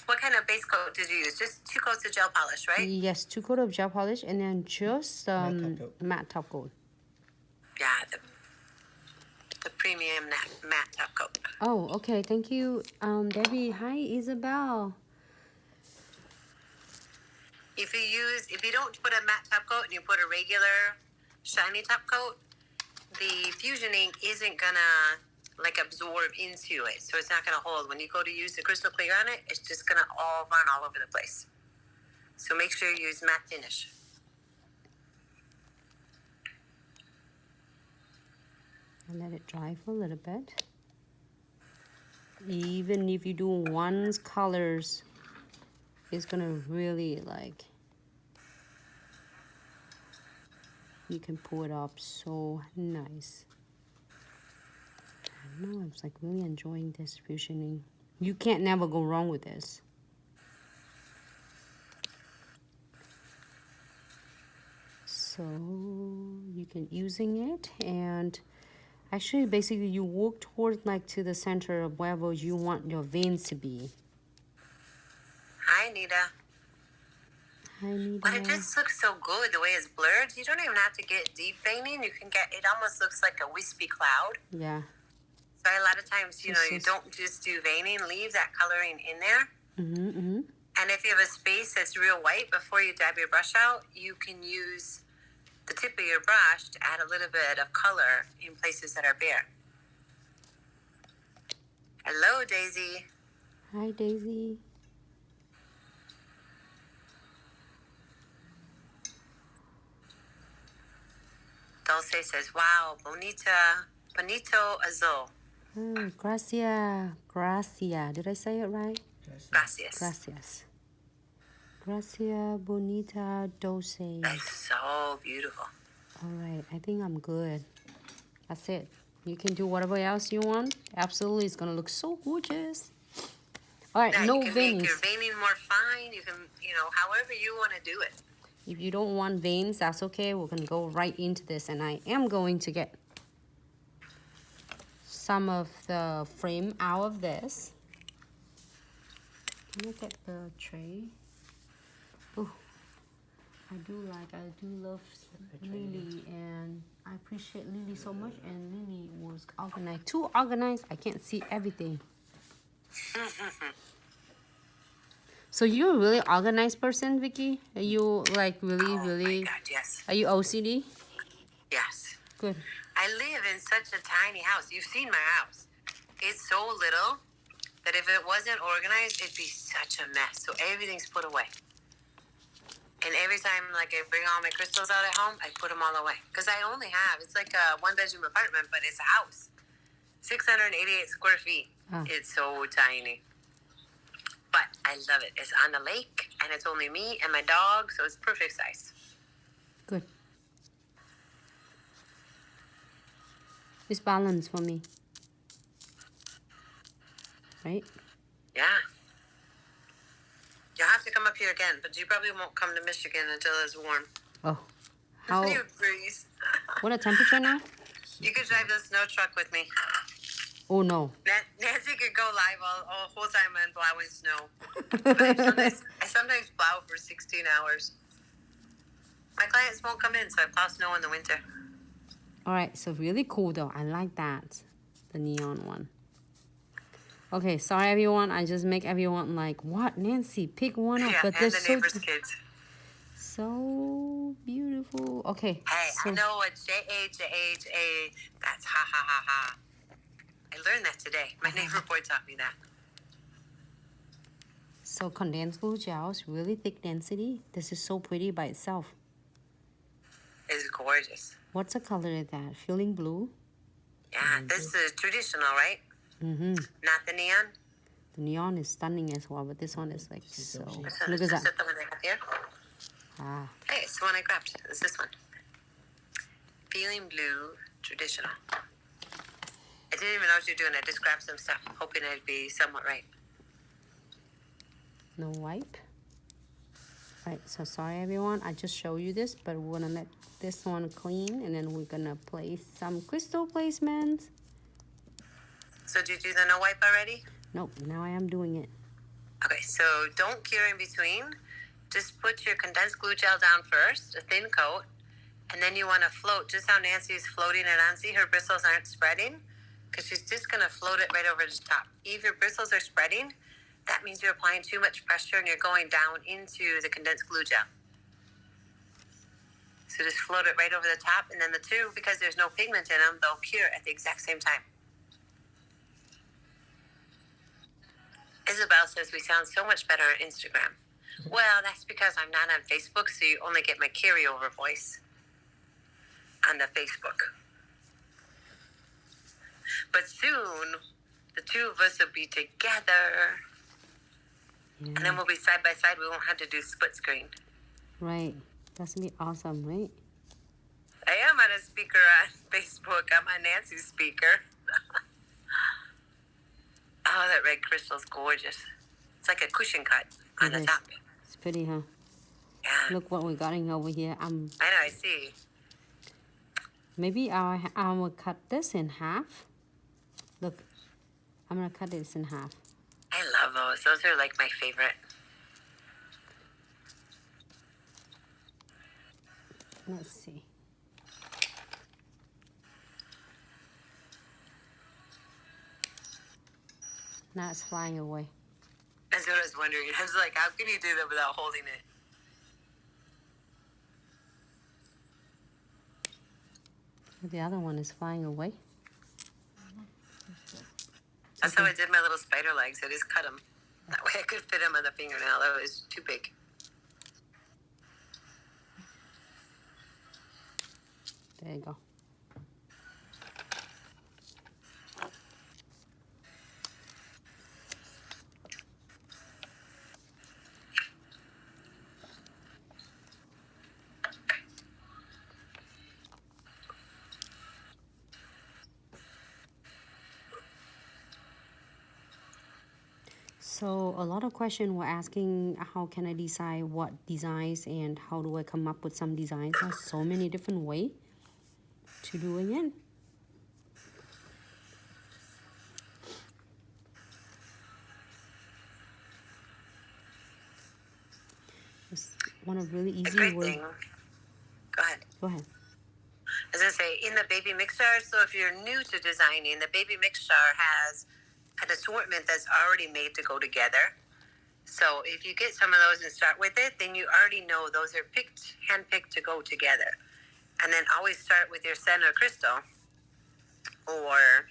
What kind of base coat did you use? Just 2 coats of gel polish, right? Yes, 2 coats of gel polish and then just matte top coat. Yeah, the premium matte top coat. Oh, okay. Thank you, Debbie. Hi, Isabel. If you don't put a matte top coat and you put a regular shiny top coat, the fusion ink isn't gonna like absorb into it, so it's not gonna hold. When you go to use the crystal clear on it, it's just gonna all run all over the place. So make sure you use matte finish. And let it dry for a little bit. Even if you do one colors, it's gonna really like, you can pull it up so nice. I know, I was like really enjoying this fusioning. You can't never go wrong with this. So you can using it, and actually basically you work towards like to the center of wherever you want your veins to be. Hi, Nita. Hi, Nita. But it just looks so good the way it's blurred. You don't even have to get deep veining. You can get, it almost looks like a wispy cloud. Yeah. So a lot of times, you don't just do veining, leave that coloring in there. And if you have a space that's real white, before you dab your brush out, you can use the tip of your brush to add a little bit of color in places that are bare. Hello, Daisy. Hi, Daisy. Dulce says, wow, bonito azul. Gracia. Did I say it right? Gracias. Gracias. Gracia bonita dulce. That's so beautiful. All right, I think I'm good. That's it. You can do whatever else you want. Absolutely, it's gonna look so gorgeous. All right, no you can veins. make your veining more fine. You can, however you want to do it. If you don't want veins, that's okay. We're gonna go right into this, and I am going to get some of the frame out of this. Can I get the tray? Oh, I do love Lily, and I appreciate Lily so much, and Lily was organized. Too organized, I can't see everything. So you're a really organized person, Vicky? Are you like really? Oh my God, yes. Are you OCD? Yes. Good. I live in such a tiny house. You've seen my house. It's so little that if it wasn't organized, it'd be such a mess. So everything's put away. And every time like I bring all my crystals out at home, I put them all away. Because I only have, it's like a 1-bedroom apartment, but it's a house. 688 square feet. Oh. It's so tiny. But I love it. It's on the lake, and it's only me and my dog, so it's perfect size. Good. It's balanced for me. Right? Yeah. You'll have to come up here again, but you probably won't come to Michigan until it's warm. Oh. How? You freeze. What a temperature now? You could drive the snow truck with me. Oh no. Nancy could go live all whole time and plowing snow. I sometimes plow for 16 hours. My clients won't come in, so I plow snow in the winter. All right, so really cool though. I like that, the neon one. Okay, sorry everyone. I just make everyone like, what, Nancy? Pick one up. Yeah, but and the neighbor's kids. So beautiful. Okay. Hey, so, I know what J-A-J-A-J-A, that's ha ha ha ha. I learned that today. My neighbor boy taught me that. So condensed glue gels, really thick density. This is so pretty by itself. It's gorgeous. What's the color of that? Feeling blue? Yeah, this is traditional, right? Mm-hmm. Not the neon? The neon is stunning as well, but this one is like so. This one Look is at that. the one they have here. Ah. Hey, it's the one I grabbed. It's this one. Feeling blue, traditional. I didn't even know what you were doing. I just grabbed some stuff, hoping it'd be somewhat right. No wipe. Right, so sorry everyone. I just showed you this, but we're gonna let this one clean, and then we're gonna place some crystal placements. So did you do the no wipe already? Nope, now I am doing it. Okay, so don't cure in between. Just put your condensed glue gel down first, a thin coat, and then you want to float just how Nancy is floating it on. See, her bristles aren't spreading because she's just going to float it right over the top. If your bristles are spreading, that means you're applying too much pressure and you're going down into the condensed glue gel. So just float it right over the top, and then the two, because there's no pigment in them, they'll cure at the exact same time. Isabel says we sound so much better on Instagram. Well, that's because I'm not on Facebook, so you only get my carryover voice on the Facebook. But soon, the two of us will be together. Yeah. And then we'll be side by side. We won't have to do split screen. Right. That's gonna be awesome, right? I am on a speaker on Facebook. I'm on Nancy's speaker. Oh, that red crystal's gorgeous. It's like a cushion cut on the top. It's pretty, huh? Yeah. Look what we're getting over here. I know, I see. Maybe I will cut this in half. Look, I'm gonna cut this in half. I love those. Those are like my favorite. Let's see. Now it's flying away. That's what I was wondering. I was like, how can you do that without holding it? The other one is flying away. That's how I did my little spider legs. I just cut them. That way I could fit them on the fingernail. That was too big. There you go. So a lot of questions were asking how can I decide what designs and how do I come up with some designs. There's so many different ways to doing it. Just one of really easy great ways. thing. Go ahead. Go ahead. I was going to say, in the baby mix jar, so if you're new to designing, the baby mix jar has an assortment that's already made to go together. So if you get some of those and start with it, then you already know those are picked, hand-picked to go together. And then always start with your center crystal or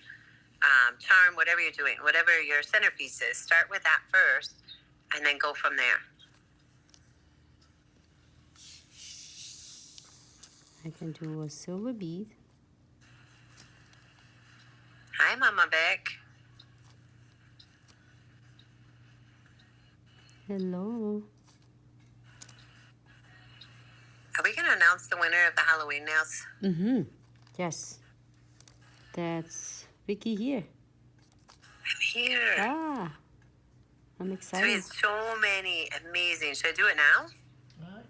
charm, whatever you're doing, whatever your centerpiece is. Start with that first and then go from there. I can do a silver bead. Hi, Mama Beck. Hello. Are we going to announce the winner of the Halloween nails? Mm-hmm. Yes. That's Vicky here. I'm here. Ah. I'm So we excited. had so many amazing. Should I do it now?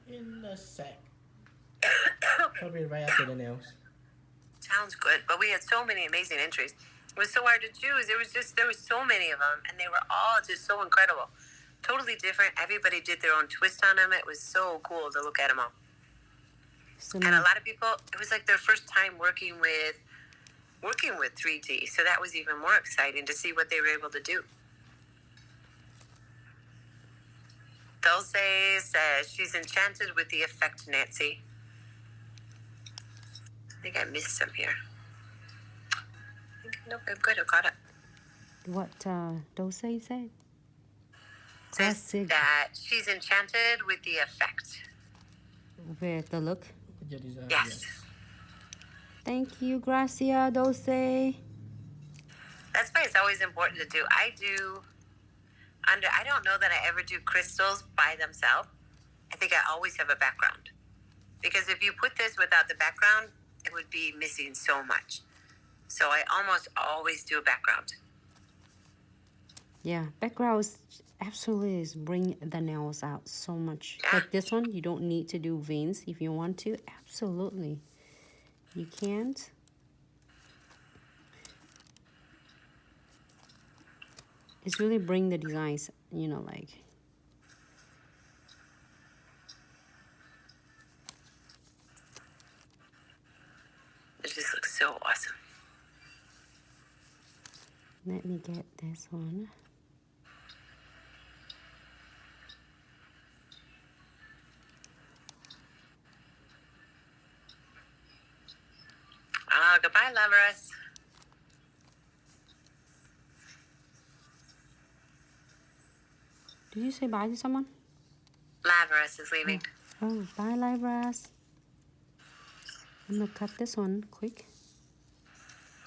In a sec. Probably right after the nails. Sounds good. But we had so many amazing entries. It was so hard to choose. There was so many of them, and they were all just so incredible. Totally different. Everybody did their own twist on them. It was so cool to look at them all. So And a lot of people, it was like their first time working with 3D. So that was even more exciting to see what they were able to do. Dulce says she's enchanted with the effect, Nancy. I think I missed some here. Nope, I'm good. I got it. what Dose said? Says Classic. that she's enchanted with the effect. With the look. Your design, Yes. Thank you, Gracia Dose. That's why it's always important to do. I don't know that I ever do crystals by themselves. I think I always have a background. Because if you put this without the background, it would be missing so much. So I almost always do a background. Yeah, backgrounds absolutely is bring the nails out so much. Yeah. Like this one, you don't need to do veins if you want to. Absolutely. You can't. It's really bring the designs, you know, like. It just looks so awesome. Let me get this one. Oh, goodbye, lovers. Did you say bye to someone? Lavarus is leaving. Oh, bye, Libras. I'm gonna cut this one quick.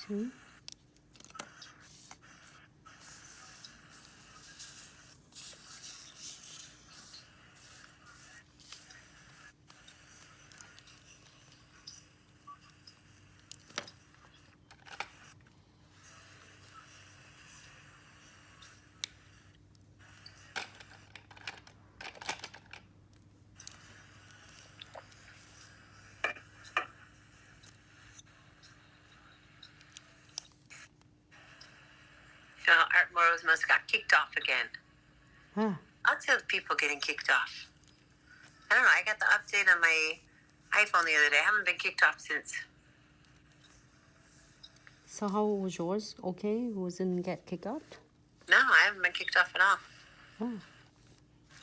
2. Art Morrows must got kicked off again. Ah, Lots of people getting kicked off. I don't know. I got the update on my iPhone the other day. I haven't been kicked off since. so how was yours? Okay, wasn't get kicked out? No, I haven't been kicked off at all. Oh,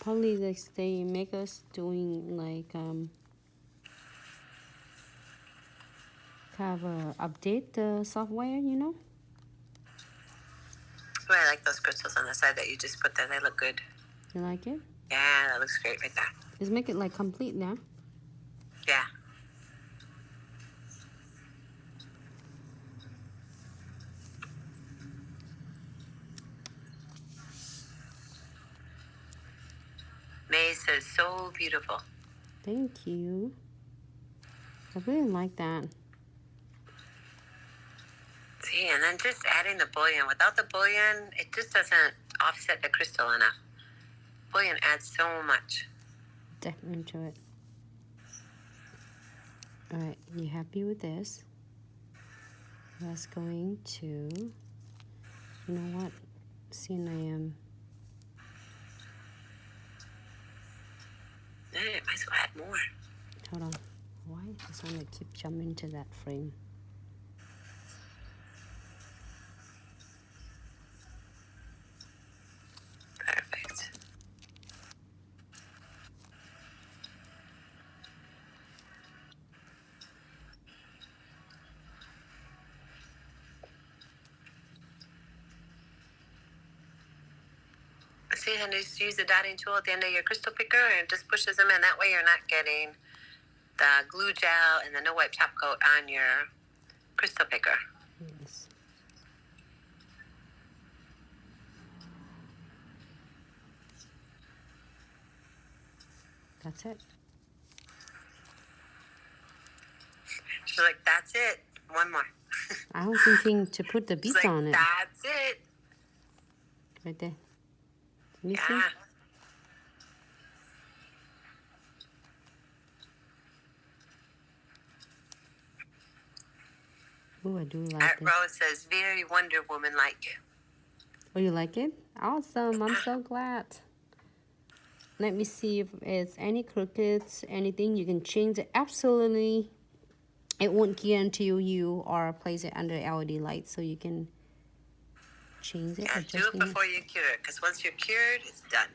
probably they make us doing like have a update the software, you know. Oh, I like those crystals on the side that you just put there. They look good. You like it? Yeah, that looks great right there. Just make it like complete now. Yeah. May says so beautiful. Thank you. I really like that. See, and then just adding the bullion. Without the bullion, it just doesn't offset the crystal enough. Bullion adds so much. Dip into it. All right, you happy with this? That's going to, you know what? Seeing I am. Might as well add more. Hold on. Why does I want to keep jumping to that frame? Perfect. See, and just use the dotting tool at the end of your crystal picker and it just pushes them in. That way you're not getting the glue gel and the no wipe top coat on your crystal picker. Yes. That's it. She's like, that's it. One more. I was thinking to put the She's beads like, on it. that's it. Right there. Can you see? Yeah. Oh, I do like Art this. Rose says, very Wonder Woman-like. Oh, you like it? Awesome. I'm so glad. Let me see if it's any crookeds, anything. You can change it. Absolutely. It won't guarantee you or place it under LED light, so you can change it. Yeah, do it before you cure it, because once you're cured, it's done.